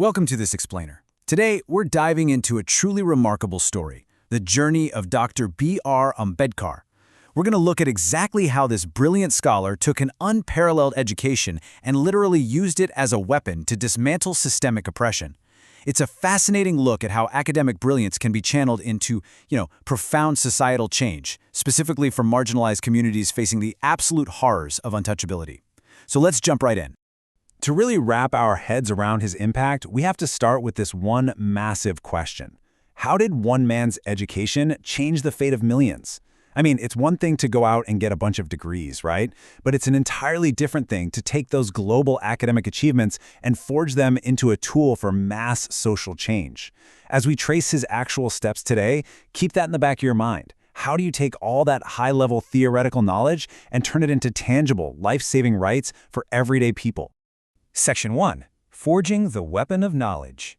Welcome to this explainer. Today, we're diving into a truly remarkable story, the journey of Dr. B.R. Ambedkar. We're going to look at exactly how this brilliant scholar took an unparalleled education and literally used it as a weapon to dismantle systemic oppression. It's a fascinating look at how academic brilliance can be channeled into, profound societal change, specifically for marginalized communities facing the absolute horrors of untouchability. So let's jump right in. To really wrap our heads around his impact, we have to start with this one massive question. How did one man's education change the fate of millions? I mean, it's one thing to go out and get a bunch of degrees, right? But it's an entirely different thing to take those global academic achievements and forge them into a tool for mass social change. As we trace his actual steps today, keep that in the back of your mind. How do you take all that high-level theoretical knowledge and turn it into tangible, life-saving rights for everyday people? Section 1. Forging the Weapon of Knowledge.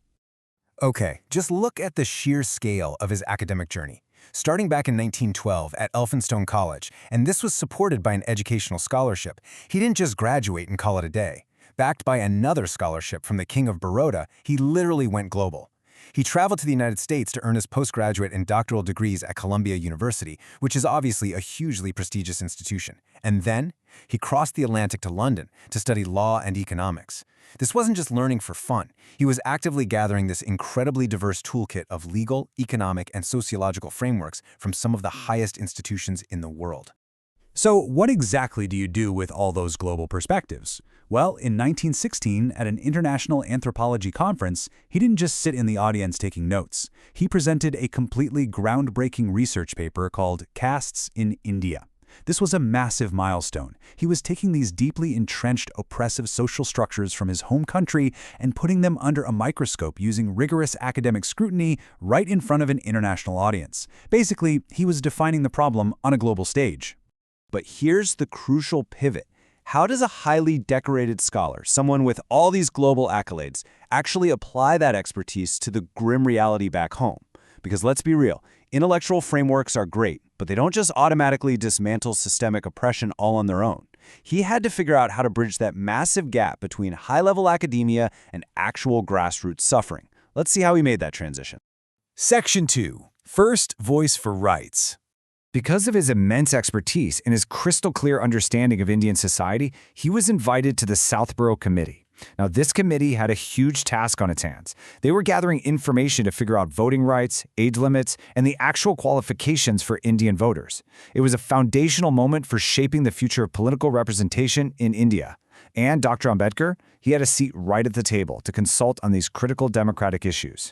Okay, just look at the sheer scale of his academic journey. Starting back in 1912 at Elphinstone College, and this was supported by an educational scholarship, he didn't just graduate and call it a day. Backed by another scholarship from the King of Baroda, he literally went global. He traveled to the United States to earn his postgraduate and doctoral degrees at Columbia University, which is obviously a hugely prestigious institution. And then, he crossed the Atlantic to London to study law and economics. This wasn't just learning for fun. He was actively gathering this incredibly diverse toolkit of legal, economic, and sociological frameworks from some of the highest institutions in the world. So what exactly do you do with all those global perspectives? Well, in 1916, at an international anthropology conference, he didn't just sit in the audience taking notes. He presented a completely groundbreaking research paper called Castes in India. This was a massive milestone. He was taking these deeply entrenched, oppressive social structures from his home country and putting them under a microscope using rigorous academic scrutiny right in front of an international audience. Basically, he was defining the problem on a global stage. But here's the crucial pivot. How does a highly decorated scholar, someone with all these global accolades, actually apply that expertise to the grim reality back home? Because let's be real, intellectual frameworks are great, but they don't just automatically dismantle systemic oppression all on their own. He had to figure out how to bridge that massive gap between high-level academia and actual grassroots suffering. Let's see how he made that transition. Section 2. First Voice for Rights. Because of his immense expertise and his crystal-clear understanding of Indian society, he was invited to the Southborough Committee. Now, this committee had a huge task on its hands. They were gathering information to figure out voting rights, age limits, and the actual qualifications for Indian voters. It was a foundational moment for shaping the future of political representation in India. And Dr. Ambedkar, he had a seat right at the table to consult on these critical democratic issues.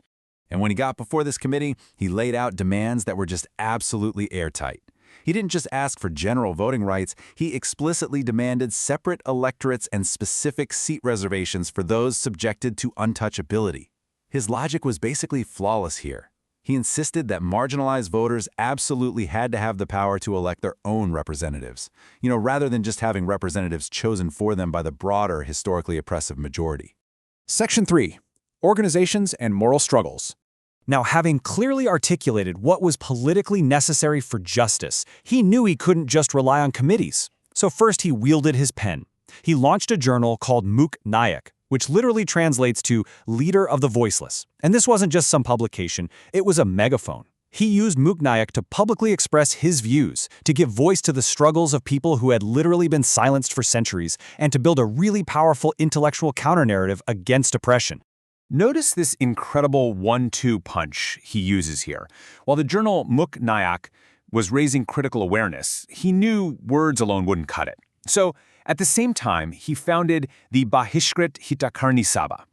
And when he got before this committee, he laid out demands that were just absolutely airtight. He didn't just ask for general voting rights, he explicitly demanded separate electorates and specific seat reservations for those subjected to untouchability. His logic was basically flawless here. He insisted that marginalized voters absolutely had to have the power to elect their own representatives, rather than just having representatives chosen for them by the broader, historically oppressive majority. Section 3. Organizations and Moral Struggles. Now, having clearly articulated what was politically necessary for justice, he knew he couldn't just rely on committees. So first he wielded his pen. He launched a journal called Muk Nayak, which literally translates to Leader of the Voiceless. And this wasn't just some publication, it was a megaphone. He used Muk Nayak to publicly express his views, to give voice to the struggles of people who had literally been silenced for centuries, and to build a really powerful intellectual counter-narrative against oppression. Notice this incredible 1-2 punch he uses here. While the journal Muk Nayak was raising critical awareness, he knew words alone wouldn't cut it. So, at the same time, he founded the Bahishkrit Hitakarni Sabha.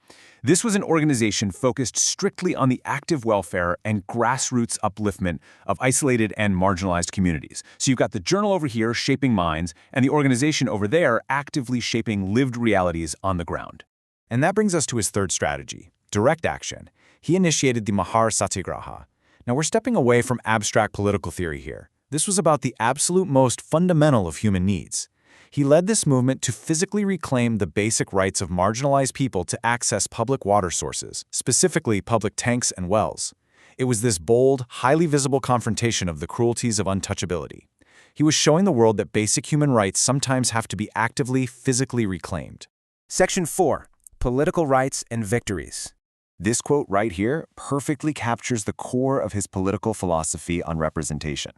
This was an organization focused strictly on the active welfare and grassroots upliftment of isolated and marginalized communities. So you've got the journal over here shaping minds, and the organization over there actively shaping lived realities on the ground. And that brings us to his third strategy, direct action. He initiated the Mahar Satyagraha. Now we're stepping away from abstract political theory here. This was about the absolute most fundamental of human needs. He led this movement to physically reclaim the basic rights of marginalized people to access public water sources, specifically public tanks and wells. It was this bold, highly visible confrontation of the cruelties of untouchability. He was showing the world that basic human rights sometimes have to be actively, physically reclaimed. Section 4. Political Rights and Victories. This quote right here perfectly captures the core of his political philosophy on representation.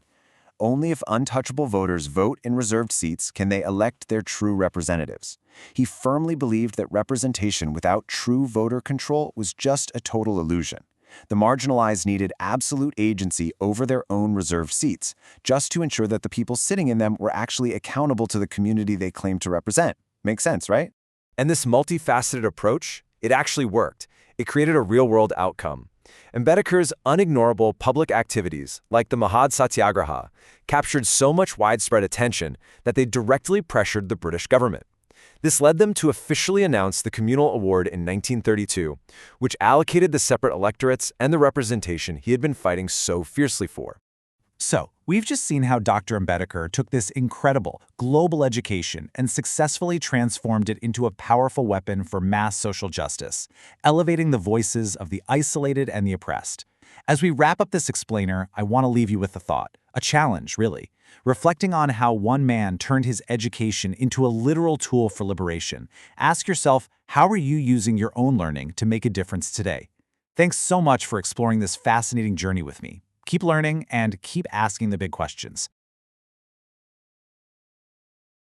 Only if untouchable voters vote in reserved seats can they elect their true representatives. He firmly believed that representation without true voter control was just a total illusion. The marginalized needed absolute agency over their own reserved seats, just to ensure that the people sitting in them were actually accountable to the community they claimed to represent. Makes sense, right? And this multifaceted approach, it actually worked. It created a real-world outcome. Ambedkar's unignorable public activities, like the Mahad Satyagraha, captured so much widespread attention that they directly pressured the British government. This led them to officially announce the Communal Award in 1932, which allocated the separate electorates and the representation he had been fighting so fiercely for. So, we've just seen how Dr. Ambedkar took this incredible global education and successfully transformed it into a powerful weapon for mass social justice, elevating the voices of the isolated and the oppressed. As we wrap up this explainer, I want to leave you with a thought, a challenge, really, reflecting on how one man turned his education into a literal tool for liberation. Ask yourself, how are you using your own learning to make a difference today? Thanks so much for exploring this fascinating journey with me. Keep learning and keep asking the big questions.